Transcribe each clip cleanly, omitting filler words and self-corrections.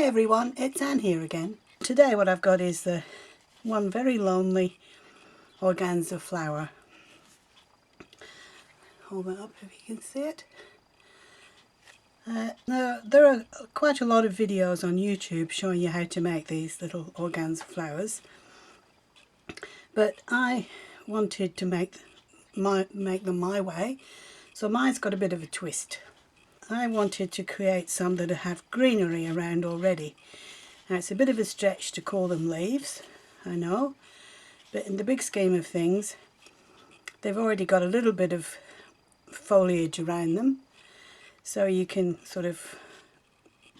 everyone, it's Anne here again. Today what I've got is the one very lonely organza flower. Hold that up if you can see it. Now, there are quite a lot of videos on YouTube showing you how to make these little organza flowers, but I wanted to make them my way, so mine's got a bit of a twist. I wanted to create some that have greenery around already. Now, it's a bit of a stretch to call them leaves, I know, but in the big scheme of things, they've already got a little bit of foliage around them, so you can sort of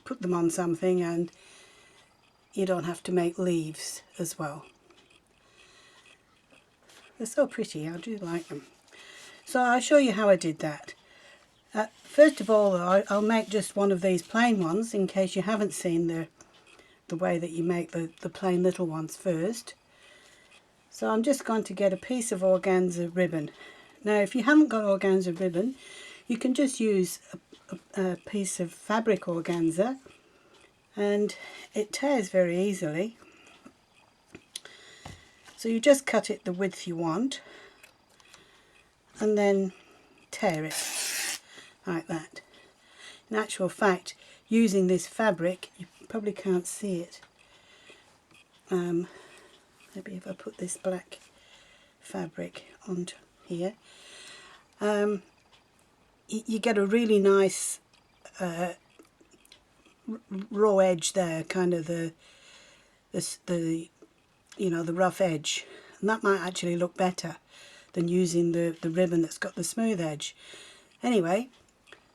put them on something and you don't have to make leaves as well. They're so pretty, I do like them. So I'll show you how I did that. First of all, I'll make just one of these plain ones in case you haven't seen the way that you make the plain little ones first. So I'm just going to get a piece of organza ribbon. Now, if you haven't got organza ribbon, you can just use a piece of fabric organza, and it tears very easily. So you just cut it the width you want and then tear it like that. In actual fact, using this fabric, you probably can't see it. Maybe if I put this black fabric onto here, you get a really nice raw edge there, kind of the rough edge, and that might actually look better than using the ribbon that's got the smooth edge. Anyway,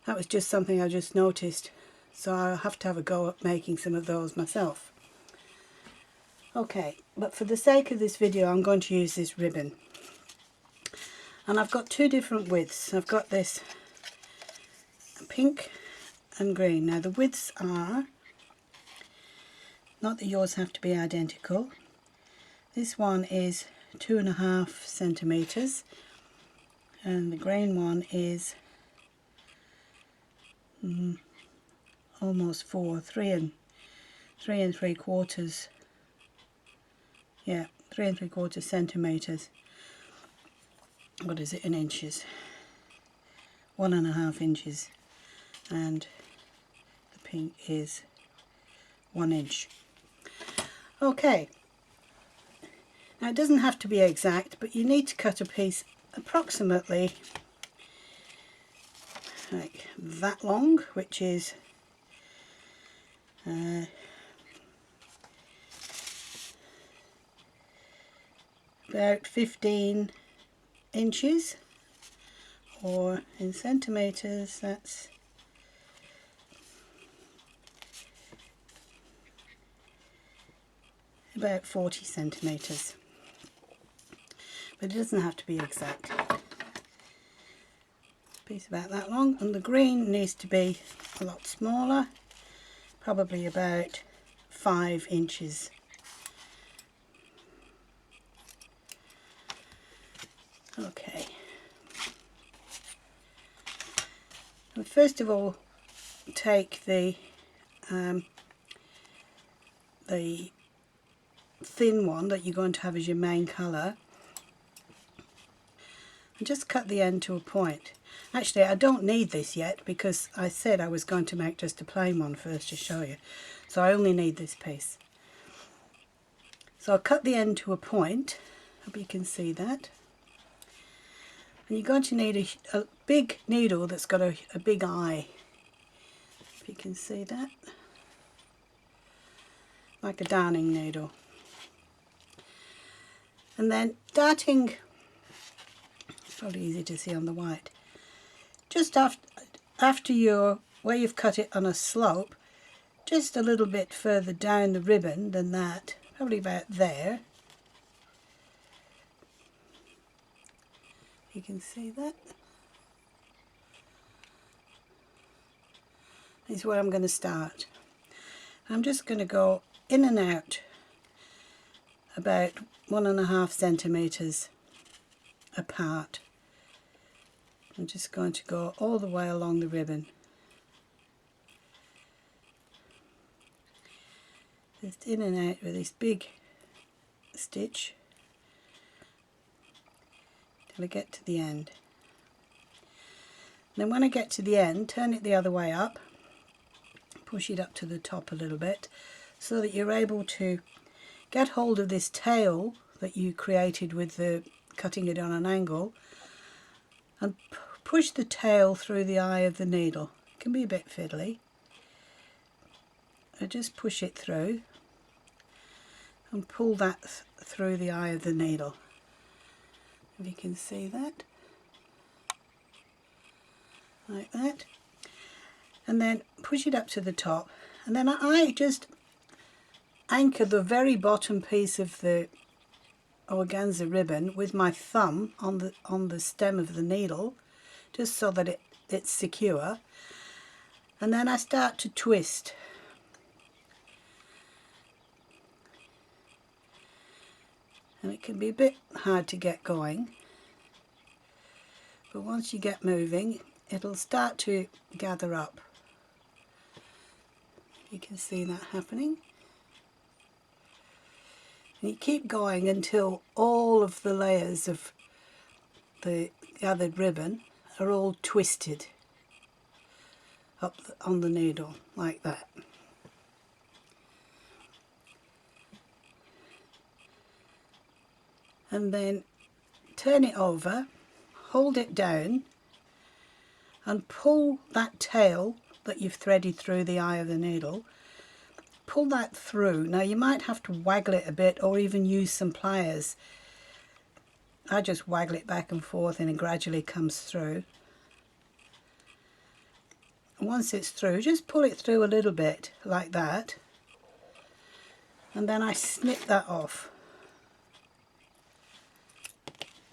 that was just something I just noticed, so I'll have to have a go at making some of those myself. Okay, but for the sake of this video I'm going to use this ribbon, and I've got two different widths. I've got this pink and green. Now the widths are, not that yours have to be identical, this one is 2.5 centimeters and the green one is almost 4, 3 3/4. Yeah, 3 3/4 centimeters. What is it in inches? 1.5 inches, and the pink is 1 inch. Okay, now it doesn't have to be exact, but you need to cut a piece approximately like that long, which is about 15 inches, or in centimeters that's about 40 centimeters, but it doesn't have to be exact. Piece about that long, and the green needs to be a lot smaller, probably about 5 inches. Okay, well, first of all, take the thin one that you're going to have as your main colour and just cut the end to a point. Actually, I don't need this yet because I said I was going to make just a plain one first to show you, so I only need this piece. So I'll cut the end to a point, hope you can see that. And you're going to need a big needle that's got a big eye, if you can see that, like a darning needle. And then darting, it's probably easy to see on the white, just after where you've cut it on a slope, just a little bit further down the ribbon than that, probably about there. You can see that. This is where I'm going to start. I'm just going to go in and out about 1.5 centimeters apart. I'm just going to go all the way along the ribbon. just in and out with this big stitch till I get to the end. Then when I get to the end, turn it the other way up, push it up to the top a little bit so that you're able to get hold of this tail that you created with the cutting it on an angle, and push the tail through the eye of the needle. It can be a bit fiddly. I just push it through and pull that through the eye of the needle. If you can see that, like that, and then push it up to the top, and then I just anchor the very bottom piece of the organza ribbon with my thumb on the stem of the needle, just so that it's secure, and then I start to twist. And it can be a bit hard to get going, but once you get moving, it'll start to gather up. You can see that happening. And you keep going until all of the layers of the gathered ribbon are all twisted up on the needle, like that. And then turn it over, hold it down, and pull that tail that you've threaded through the eye of the needle, pull that through. Now you might have to waggle it a bit or even use some pliers. I just waggle it back and forth and it gradually comes through. And once it's through, just pull it through a little bit like that, and then I snip that off.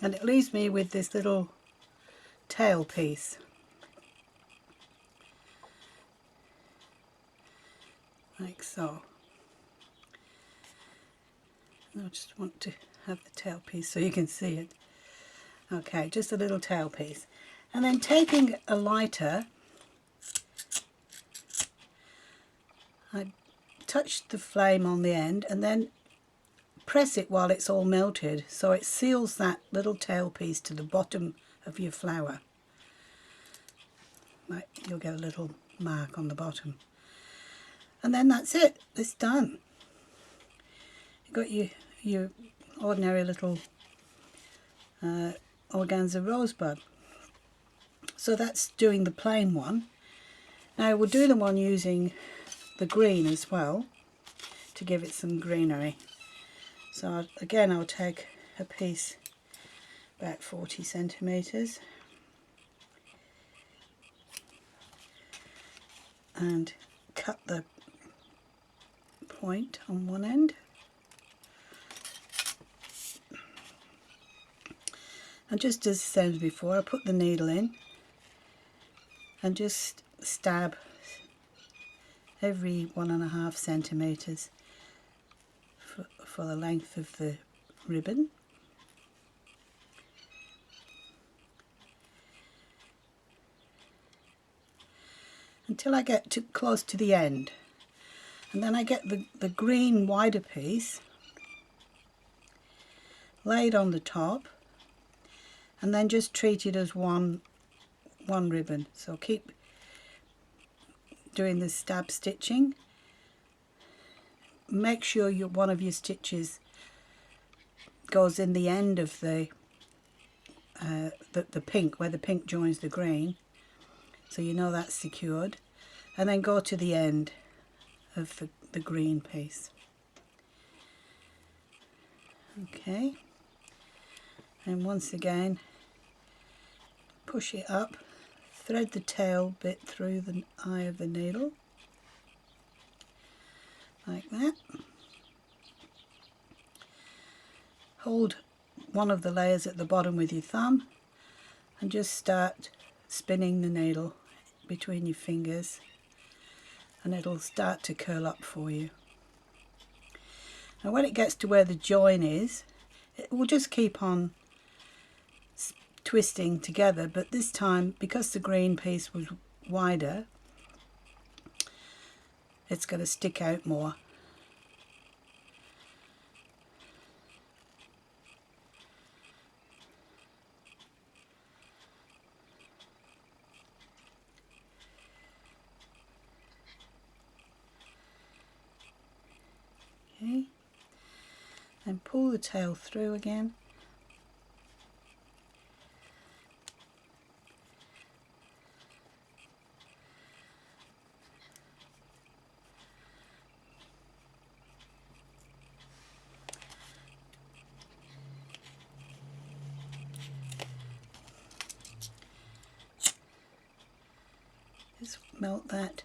And it leaves me with this little tail piece. Like so. I just want to have the tail piece so you can see it. Okay, just a little tail piece. And then taking a lighter, I touch the flame on the end and then press it while it's all melted, so it seals that little tail piece to the bottom of your flower. Like, you'll get a little mark on the bottom. And then that's it, it's done. You've got your ordinary little organza rosebud. So that's doing the plain one. Now we'll do the one using the green as well, to give it some greenery. So again, I'll take a piece about 40 centimetres and cut the point on one end, and just as the same as before, I put the needle in and just stab every 1.5 centimetres for the length of the ribbon. Until I get close to the end. And then I get the green wider piece laid on the top, and then just treat it as one ribbon. So keep doing the stab stitching. Make sure one of your stitches goes in the end of the pink, where the pink joins the green, so you know that's secured, and then go to the end of the green piece. Okay, and once again push it up, thread the tail bit through the eye of the needle, like that. Hold one of the layers at the bottom with your thumb and just start spinning the needle between your fingers, and it'll start to curl up for you. And when it gets to where the join is, it will just keep on twisting together, but this time, because the green piece was wider, it's going to stick out more. Then pull the tail through again. Just melt that.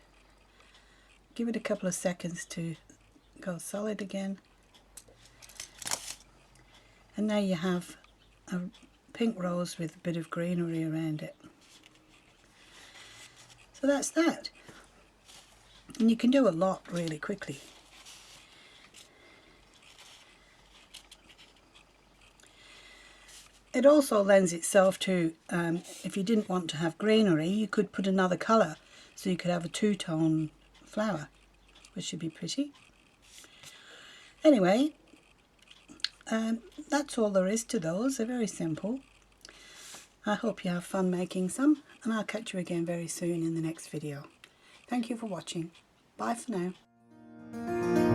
Give it a couple of seconds to go solid again. And now you have a pink rose with a bit of greenery around it. So that's that. And you can do a lot really quickly. It also lends itself to, if you didn't want to have greenery, you could put another colour. So you could have a two-tone flower, which should be pretty. Anyway, that's all there is to those. They're very simple. I hope you have fun making some, and I'll catch you again very soon in the next video. Thank you for watching. Bye for now.